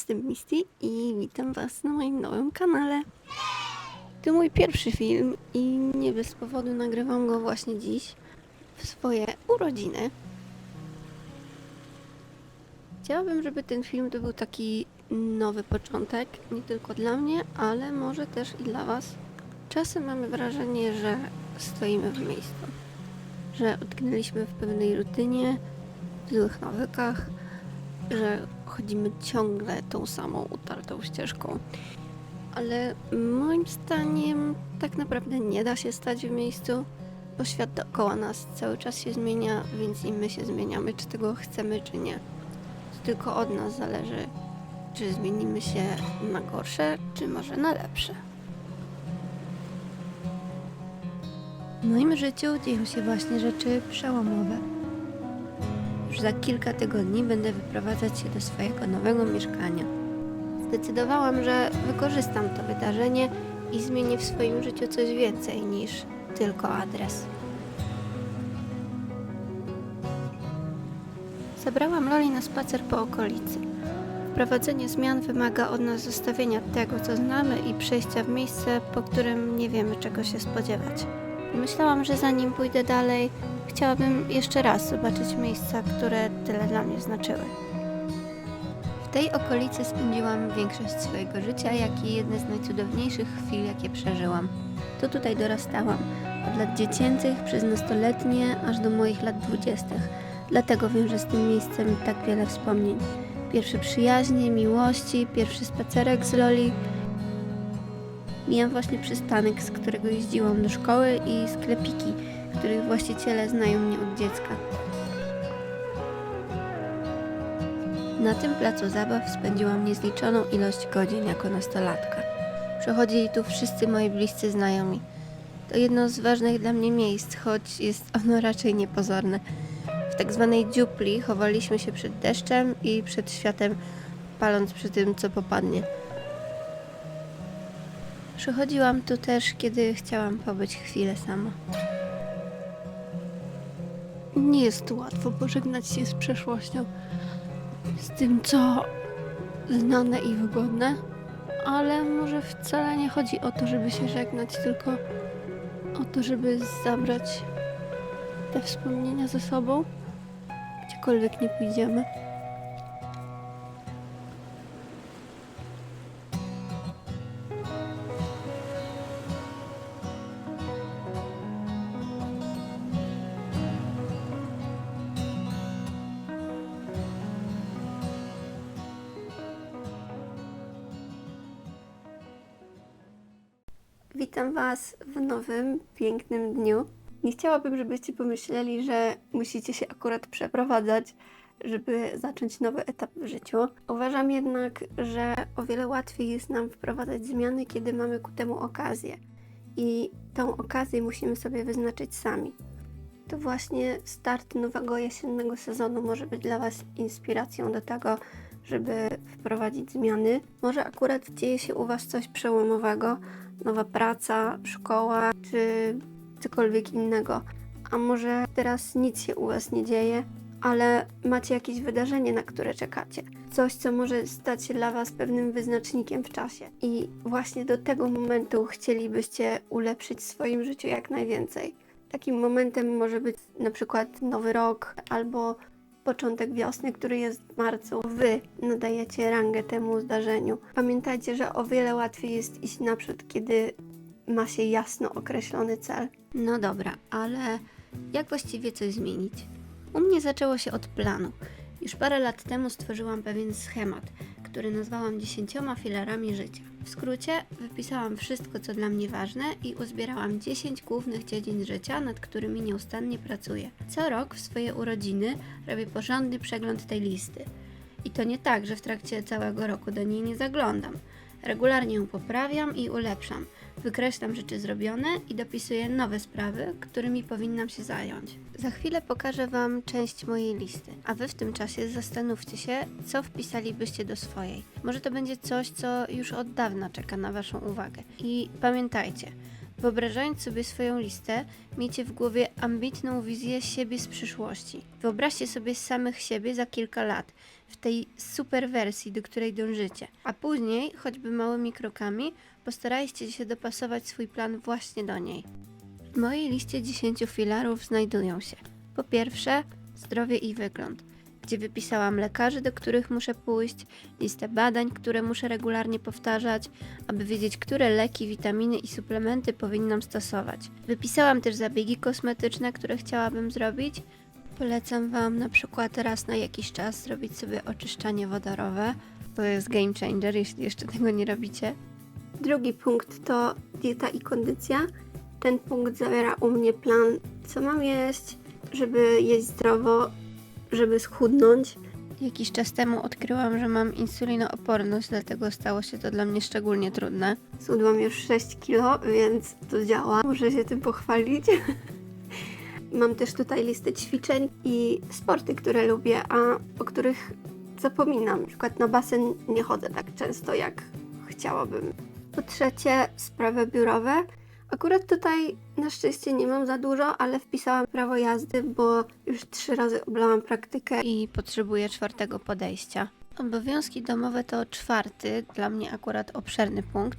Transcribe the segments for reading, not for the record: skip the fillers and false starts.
jestem Misty i witam Was na moim nowym kanale. To mój pierwszy film i nie bez powodu nagrywam go właśnie dziś, w swoje urodziny. Chciałabym, żeby ten film to był taki nowy początek, nie tylko dla mnie, ale może też i dla Was. Czasem mamy wrażenie, że stoimy w miejscu, że utknęliśmy w pewnej rutynie, w złych nawykach, że chodzimy ciągle tą samą utartą ścieżką. Ale moim zdaniem tak naprawdę nie da się stać w miejscu, bo świat dookoła nas cały czas się zmienia, więc i my się zmieniamy, czy tego chcemy, czy nie. To tylko od nas zależy, czy zmienimy się na gorsze, czy może na lepsze. W moim życiu dzieją się właśnie rzeczy przełomowe. Już za kilka tygodni będę wyprowadzać się do swojego nowego mieszkania. Zdecydowałam, że wykorzystam to wydarzenie i zmienię w swoim życiu coś więcej niż tylko adres. Zabrałam Loli na spacer po okolicy. Wprowadzenie zmian wymaga od nas zostawienia tego, co znamy i przejścia w miejsce, po którym nie wiemy, czego się spodziewać. Myślałam, że zanim pójdę dalej, chciałabym jeszcze raz zobaczyć miejsca, które tyle dla mnie znaczyły. W tej okolicy spędziłam większość swojego życia, jak i jedne z najcudowniejszych chwil, jakie przeżyłam. To tutaj dorastałam, od lat dziecięcych przez nastoletnie, aż do moich lat 20. Dlatego wiążę z tym miejscem tak wiele wspomnień. Pierwsze przyjaźnie, miłości, pierwszy spacerek z Loli. Mijam właśnie przystanek, z którego jeździłam do szkoły, i sklepiki, których właściciele znają mnie od dziecka. Na tym placu zabaw spędziłam niezliczoną ilość godzin jako nastolatka. Przychodzili tu wszyscy moi bliscy znajomi. To jedno z ważnych dla mnie miejsc, choć jest ono raczej niepozorne. W tak zwanej dziupli chowaliśmy się przed deszczem i przed światem, paląc przy tym, co popadnie. Przychodziłam tu też, kiedy chciałam pobyć chwilę sama. Nie jest tu łatwo pożegnać się z przeszłością, z tym, co znane i wygodne, ale może wcale nie chodzi o to, żeby się żegnać, tylko o to, żeby zabrać te wspomnienia ze sobą, gdziekolwiek nie pójdziemy. Witam Was w nowym, pięknym dniu. Nie chciałabym, żebyście pomyśleli, że musicie się akurat przeprowadzać, żeby zacząć nowy etap w życiu. Uważam jednak, że o wiele łatwiej jest nam wprowadzać zmiany, kiedy mamy ku temu okazję. I tą okazję musimy sobie wyznaczyć sami. To właśnie start nowego jesiennego sezonu może być dla Was inspiracją do tego, żeby wprowadzić zmiany. Może akurat dzieje się u Was coś przełomowego, nowa praca, szkoła czy cokolwiek innego. A może teraz nic się u Was nie dzieje, ale macie jakieś wydarzenie, na które czekacie. Coś, co może stać się dla Was pewnym wyznacznikiem w czasie. I właśnie do tego momentu chcielibyście ulepszyć w swoim życiu jak najwięcej. Takim momentem może być na przykład nowy rok albo początek wiosny, który jest w marcu. Wy nadajecie rangę temu zdarzeniu. Pamiętajcie, że o wiele łatwiej jest iść naprzód, kiedy ma się jasno określony cel. No dobra, ale jak właściwie coś zmienić? U mnie zaczęło się od planu. Już parę lat temu stworzyłam pewien schemat, który nazwałam 10 filarami życia. W skrócie wypisałam wszystko, co dla mnie ważne, i uzbierałam 10 głównych dziedzin życia, nad którymi nieustannie pracuję. Co rok w swoje urodziny robię porządny przegląd tej listy. I to nie tak, że w trakcie całego roku do niej nie zaglądam. Regularnie ją poprawiam i ulepszam. Wykreślam rzeczy zrobione i dopisuję nowe sprawy, którymi powinnam się zająć. Za chwilę pokażę Wam część mojej listy, a Wy w tym czasie zastanówcie się, co wpisalibyście do swojej. Może to będzie coś, co już od dawna czeka na Waszą uwagę. I pamiętajcie, Wyobrażając sobie swoją listę, miejcie w głowie ambitną wizję siebie z przyszłości. Wyobraźcie sobie samych siebie za kilka lat, w tej super wersji, do której dążycie. A później, choćby małymi krokami, postarajcie się dopasować swój plan właśnie do niej. W mojej liście 10 filarów znajdują się: po pierwsze, zdrowie i wygląd, gdzie wypisałam lekarzy, do których muszę pójść, listę badań, które muszę regularnie powtarzać, aby wiedzieć, które leki, witaminy i suplementy powinnam stosować. Wypisałam też zabiegi kosmetyczne, które chciałabym zrobić. Polecam Wam na przykład raz na jakiś czas zrobić sobie oczyszczanie wodorowe. To jest game changer, jeśli jeszcze tego nie robicie. Drugi punkt to dieta i kondycja. Ten punkt zawiera u mnie plan, co mam jeść, żeby jeść zdrowo, żeby schudnąć. Jakiś czas temu odkryłam, że mam insulinooporność, dlatego stało się to dla mnie szczególnie trudne. Schudłam już 6 kilo, więc to działa. Muszę się tym pochwalić. Mam też tutaj listę ćwiczeń i sporty, które lubię, a o których zapominam. Na przykład na basen nie chodzę tak często, jak chciałabym. Po trzecie, sprawy biurowe. Akurat tutaj na szczęście nie mam za dużo, ale wpisałam prawo jazdy, bo już 3 razy oblałam praktykę. I potrzebuję 4. podejścia. Obowiązki domowe to 4., dla mnie akurat obszerny punkt.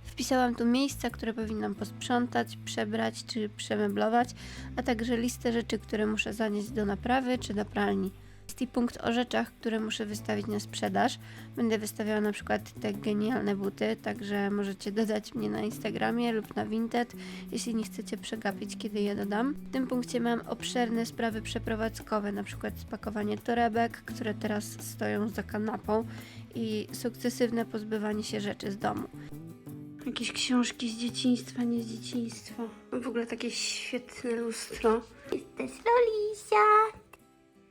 Wpisałam tu miejsca, które powinnam posprzątać, przebrać czy przemeblować, a także listę rzeczy, które muszę zanieść do naprawy czy do pralni. Jest i punkt o rzeczach, które muszę wystawić na sprzedaż. Będę wystawiała na przykład te genialne buty, także możecie dodać mnie na Instagramie lub na Vinted, jeśli nie chcecie przegapić, kiedy je dodam. W tym punkcie mam obszerne sprawy przeprowadzkowe, na przykład spakowanie torebek, które teraz stoją za kanapą, i sukcesywne pozbywanie się rzeczy z domu. Jakieś książki z dzieciństwa, nie z dzieciństwa. W ogóle takie świetne lustro. Jesteś Lolisia.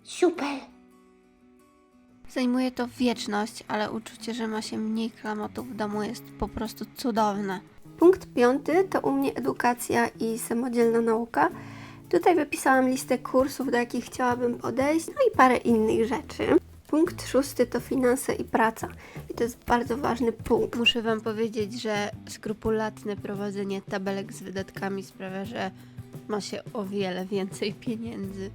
Super. Zajmuje to wieczność, ale uczucie, że ma się mniej klamotów w domu, jest po prostu cudowne. Punkt 5 to u mnie edukacja i samodzielna nauka. Tutaj wypisałam listę kursów, do jakich chciałabym podejść, no i parę innych rzeczy. Punkt 6 to finanse i praca. I to jest bardzo ważny punkt. Muszę Wam powiedzieć, że skrupulatne prowadzenie tabelek z wydatkami sprawia, że ma się o wiele więcej pieniędzy.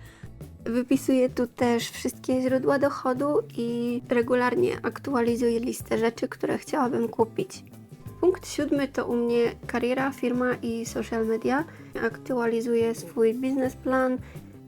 Wypisuję tu też wszystkie źródła dochodu i regularnie aktualizuję listę rzeczy, które chciałabym kupić. Punkt 7 to u mnie kariera, firma i social media. Aktualizuję swój biznesplan.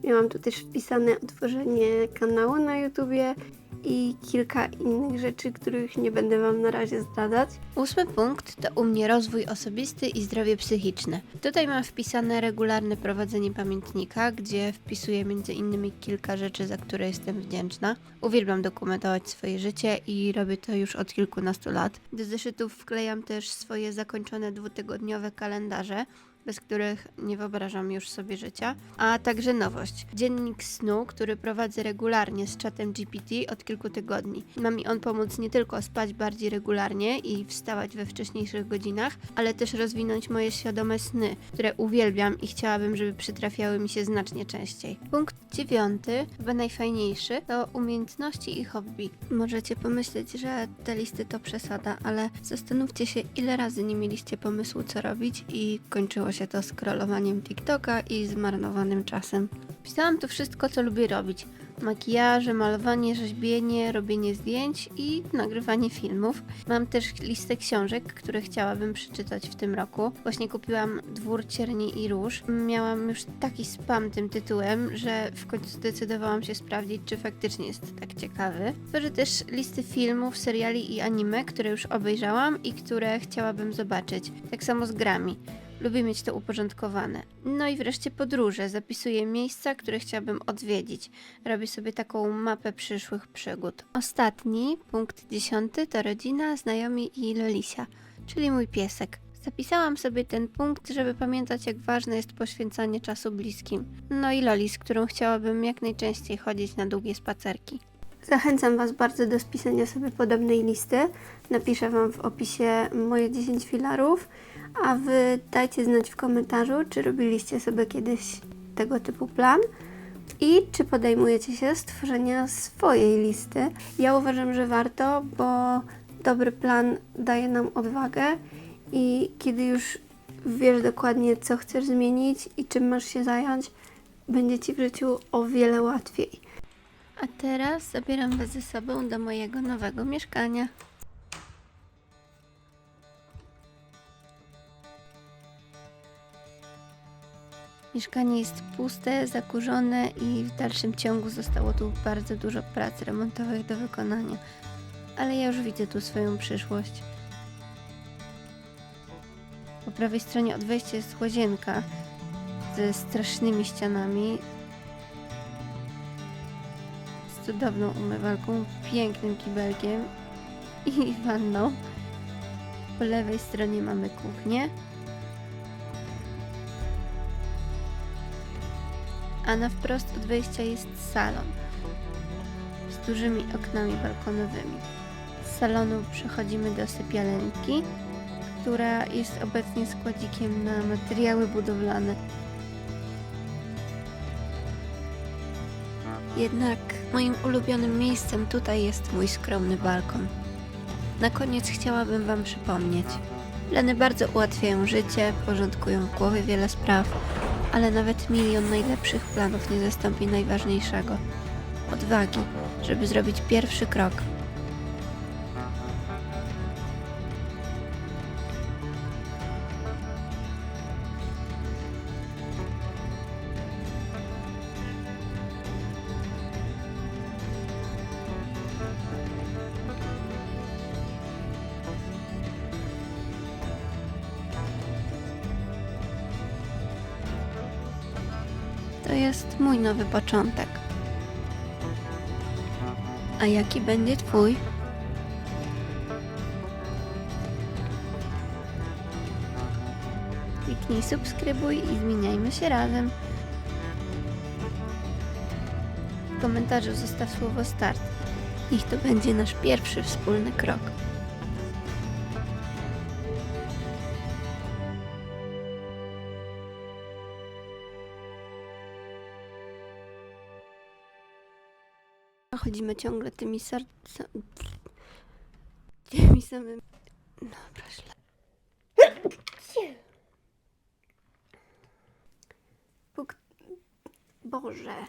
Miałam tu też wpisane otworzenie kanału na YouTubie i kilka innych rzeczy, których nie będę Wam na razie zdradzać. 8. punkt to u mnie rozwój osobisty i zdrowie psychiczne. Tutaj mam wpisane regularne prowadzenie pamiętnika, gdzie wpisuję m.in. kilka rzeczy, za które jestem wdzięczna. Uwielbiam dokumentować swoje życie i robię to już od kilkunastu lat. Do zeszytów wklejam też swoje zakończone 2-tygodniowe kalendarze, bez których nie wyobrażam już sobie życia, a także nowość. Dziennik snu, który prowadzę regularnie z czatem GPT od kilku tygodni. Ma mi on pomóc nie tylko spać bardziej regularnie i wstawać we wcześniejszych godzinach, ale też rozwinąć moje świadome sny, które uwielbiam i chciałabym, żeby przytrafiały mi się znacznie częściej. Punkt 9, chyba najfajniejszy, to umiejętności i hobby. Możecie pomyśleć, że te listy to przesada, ale zastanówcie się, ile razy nie mieliście pomysłu, co robić i kończyło się to scrollowaniem TikToka i zmarnowanym czasem. Pisałam tu wszystko, co lubię robić. Makijaże, malowanie, rzeźbienie, robienie zdjęć i nagrywanie filmów. Mam też listę książek, które chciałabym przeczytać w tym roku. Właśnie kupiłam Dwór Cierni i Róż. Miałam już taki spam tym tytułem, że w końcu zdecydowałam się sprawdzić, czy faktycznie jest tak ciekawy. Tworzę też listy filmów, seriali i anime, które już obejrzałam i które chciałabym zobaczyć. Tak samo z grami. Lubię mieć to uporządkowane. No i wreszcie podróże. Zapisuję miejsca, które chciałabym odwiedzić. Robię sobie taką mapę przyszłych przygód. Ostatni, punkt 10, to rodzina, znajomi i Lolisia, czyli mój piesek. Zapisałam sobie ten punkt, żeby pamiętać, jak ważne jest poświęcanie czasu bliskim. No i Loli, z którą chciałabym jak najczęściej chodzić na długie spacerki. Zachęcam Was bardzo do spisania sobie podobnej listy. Napiszę Wam w opisie moje 10 filarów, a Wy dajcie znać w komentarzu, czy robiliście sobie kiedyś tego typu plan i czy podejmujecie się stworzenia swojej listy. Ja uważam, że warto, bo dobry plan daje nam odwagę i kiedy już wiesz dokładnie, co chcesz zmienić i czym masz się zająć, będzie Ci w życiu o wiele łatwiej. A teraz zabieram Was ze sobą do mojego nowego mieszkania. Mieszkanie jest puste, zakurzone i w dalszym ciągu zostało tu bardzo dużo prac remontowych do wykonania. Ale ja już widzę tu swoją przyszłość. Po prawej stronie od wejścia jest łazienka ze strasznymi ścianami, z cudowną umywalką, pięknym kibelkiem i wanną. Po lewej stronie mamy kuchnię, a na wprost od wejścia jest salon z dużymi oknami balkonowymi. Z salonu przechodzimy do sypialenki, która jest obecnie składzikiem na materiały budowlane. Jednak moim ulubionym miejscem tutaj jest mój skromny balkon. Na koniec chciałabym Wam przypomnieć. Plany bardzo ułatwiają życie, porządkują w głowie wiele spraw, ale nawet milion najlepszych planów nie zastąpi najważniejszego – odwagi, żeby zrobić pierwszy krok. To jest mój nowy początek. A jaki będzie Twój? Kliknij subskrybuj i zmieniajmy się razem. W komentarzu zostaw słowo start. Niech to będzie nasz pierwszy wspólny krok. Chodzimy ciągle tymi tymi samymi... Dobra, źle. Boże.